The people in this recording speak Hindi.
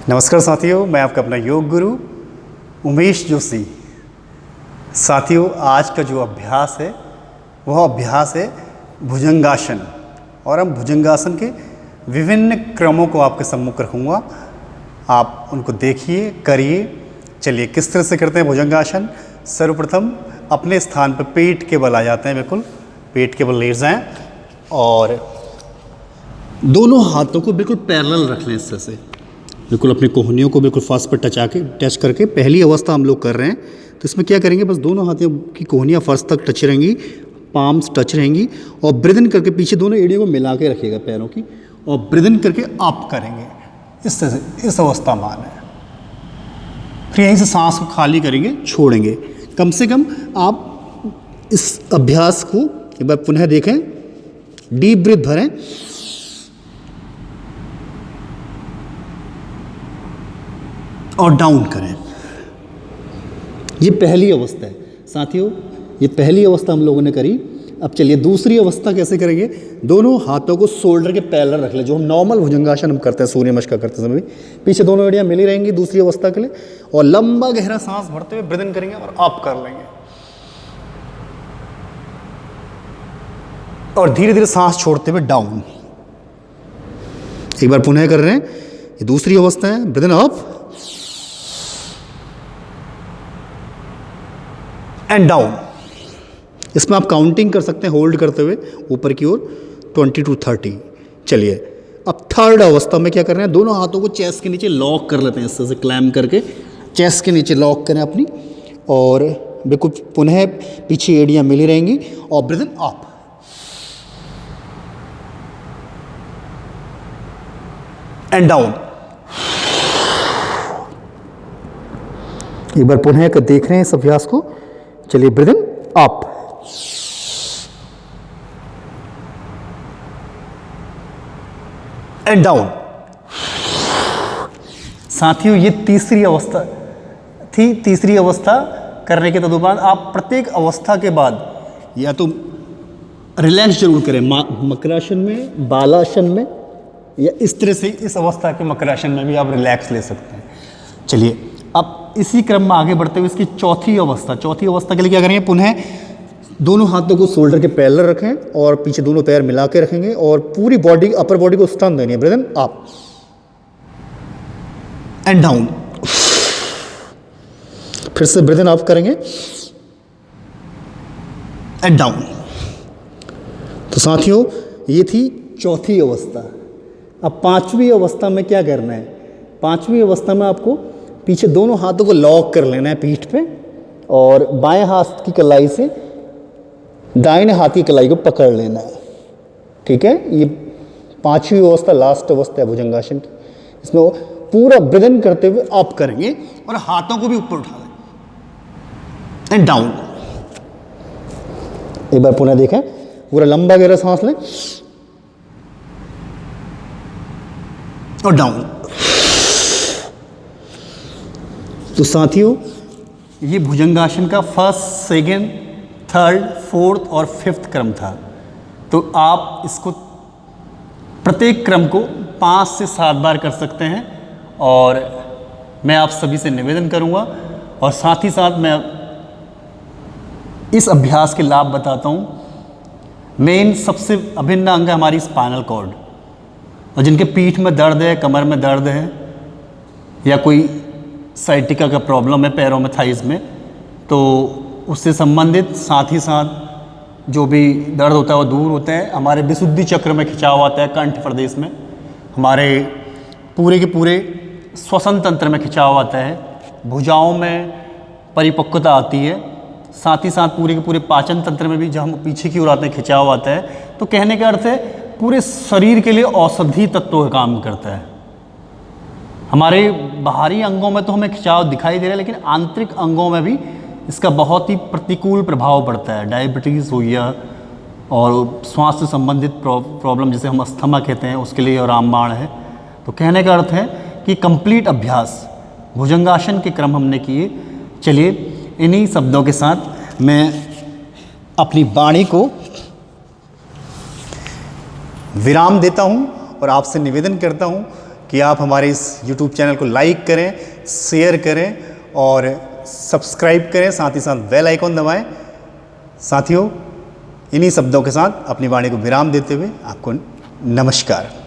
नमस्कार साथियों, मैं आपका अपना योग गुरु उमेश जोशी। साथियों, आज का जो अभ्यास है वह अभ्यास है भुजंगासन। और हम भुजंगासन के विभिन्न क्रमों को आपके सम्मुख रखूँगा। आप उनको देखिए, करिए। चलिए, किस तरह से करते हैं भुजंगासन। सर्वप्रथम अपने स्थान पर पेट के बल आ जाते हैं, बिल्कुल पेट के बल लेट जाएं और दोनों हाथों को बिल्कुल पैरेलल रख लें। इस तरह से बिल्कुल अपनी कोहनियों को बिल्कुल फर्स्ट पर टच करके पहली अवस्था हम लोग कर रहे हैं। तो इसमें क्या करेंगे, बस दोनों हाथों की कोहनियाँ फर्स्ट तक टच रहेंगी, पाम्स टच रहेंगी और ब्रीथ इन करके पीछे दोनों एड़ियों को मिला के रखिएगा पैरों की और ब्रीथ इन करके अप करेंगे। इस तरह से इस अवस्था में आना है। फिर यहीं से सांस को खाली करेंगे, छोड़ेंगे। कम से कम आप इस अभ्यास को एक बार पुनः देखें। डीप ब्रीथ भरें और डाउन करें। ये पहली अवस्था है साथियों, ये पहली अवस्था हम लोगों ने करी। अब चलिए दूसरी अवस्था कैसे करेंगे। दोनों हाथों को शोल्डर के पैरेलल रख लें, जो हम नॉर्मल भुजंगासन हम करते हैं, सूर्य नमस्कार करते समय। पीछे दोनों एड़ियाँ मिली रहेंगी दूसरी अवस्था के लिए और लंबा गहरा सांस भरते हुए ब्रीथ इन करेंगे और अप कर लेंगे और धीरे धीरे सांस छोड़ते हुए डाउन। एक बार पुनः कर रहे हैं। ये दूसरी अवस्था है, breathe in up and down. इसमें आप काउंटिंग कर सकते हैं होल्ड करते हुए ऊपर की ओर 20 to 30। चलिए, अब थर्ड अवस्था में क्या कर रहे हैं, दोनों हाथों को चेस्ट के नीचे लॉक कर लेते हैं। इस तरह से क्लैम करके चेस्ट के नीचे लॉक करें अपनी और बिल्कुल पुनः पीछे एड़ियाँ मिली रहेंगी और breathe in up and down. एक बार पुनः कर देख रहे हैं इस अभ्यास को। चलिए, breathe in up and down. साथियों, ये तीसरी अवस्था थी। तीसरी अवस्था करने के तदुपरांत आप प्रत्येक अवस्था के बाद या तो रिलैक्स जरूर करें, मकरासन में, बालासन में, या इस तरह से इस अवस्था के मकरासन में भी आप रिलैक्स ले सकते हैं। चलिए, अब इसी क्रम में आगे बढ़ते हुए इसकी चौथी अवस्था के लिए क्या करेंगे, पुनः दोनों हाथों को शोल्डर के पैरेलल रखें और पीछे दोनों पैर मिला के रखेंगे और पूरी बॉडी, अपर बॉडी को स्टन देनी है। Breathe in up and down. फिर से ब्रीथ इन अप करेंगे एंड डाउन। तो साथियों, ये थी चौथी अवस्था। अब पांचवी अवस्था में क्या करना है। पांचवी अवस्था में आपको पीछे दोनों हाथों को लॉक कर लेना है पीठ पे और बाएं हाथ की कलाई से दाहिने हाथ की कलाई को पकड़ लेना है। ठीक है, ये पांचवी अवस्था लास्ट अवस्था है भुजंगासन की। इसमें वो पूरा ब्रीथ इन करते हुए अप करेंगे और हाथों को भी ऊपर उठा लें एंड डाउन। एक बार पुनः देखें, पूरा लंबा गहरा सांस लें और डाउन। तो साथियों, ये भुजंगासन का फर्स्ट, सेकेंड, थर्ड, फोर्थ और फिफ्थ क्रम था। तो आप इसको प्रत्येक क्रम को 5 से 7 बार कर सकते हैं और मैं आप सभी से निवेदन करूंगा और साथ ही साथ मैं इस अभ्यास के लाभ बताता हूं। मेन सबसे अभिन्न अंग है हमारी स्पाइनल कॉर्ड, और जिनके पीठ में दर्द है, कमर में दर्द है या कोई साइटिका का प्रॉब्लम है पैरों में, थाइज में, तो उससे संबंधित साथ ही साथ जो भी दर्द होता है वो दूर होता है। हमारे विशुद्धि चक्र में खिंचाव आता है, कंठ प्रदेश में हमारे पूरे के पूरे श्वसन तंत्र में खिंचाव आता है, भुजाओं में परिपक्वता आती है, साथ ही साथ पूरे के पूरे पाचन तंत्र में भी जब हम पीछे की ओर आते हैं खिंचाव आता है। तो कहने का अर्थ है पूरे शरीर के लिए औषधि तत्व का काम करता है। हमारे बाहरी अंगों में तो हमें खिंचाव दिखाई दे रहा है, लेकिन आंतरिक अंगों में भी इसका बहुत ही प्रतिकूल प्रभाव पड़ता है। डायबिटीज़ हो गया और श्वास से संबंधित प्रॉब्लम जिसे हम अस्थमा कहते हैं, उसके लिए रामबाण है। तो कहने का अर्थ है कि कंप्लीट अभ्यास भुजंगासन के क्रम हमने किए। चलिए, इन्हीं शब्दों के साथ मैं अपनी वाणी को विराम देता हूं और आपसे निवेदन करता हूं कि आप हमारे इस YouTube चैनल को लाइक करें, शेयर करें और सब्सक्राइब करें, साथ ही साथ बेल आइकॉन दबाएं। साथियों, इन्हीं शब्दों के साथ अपनी वाणी को विराम देते हुए आपको नमस्कार।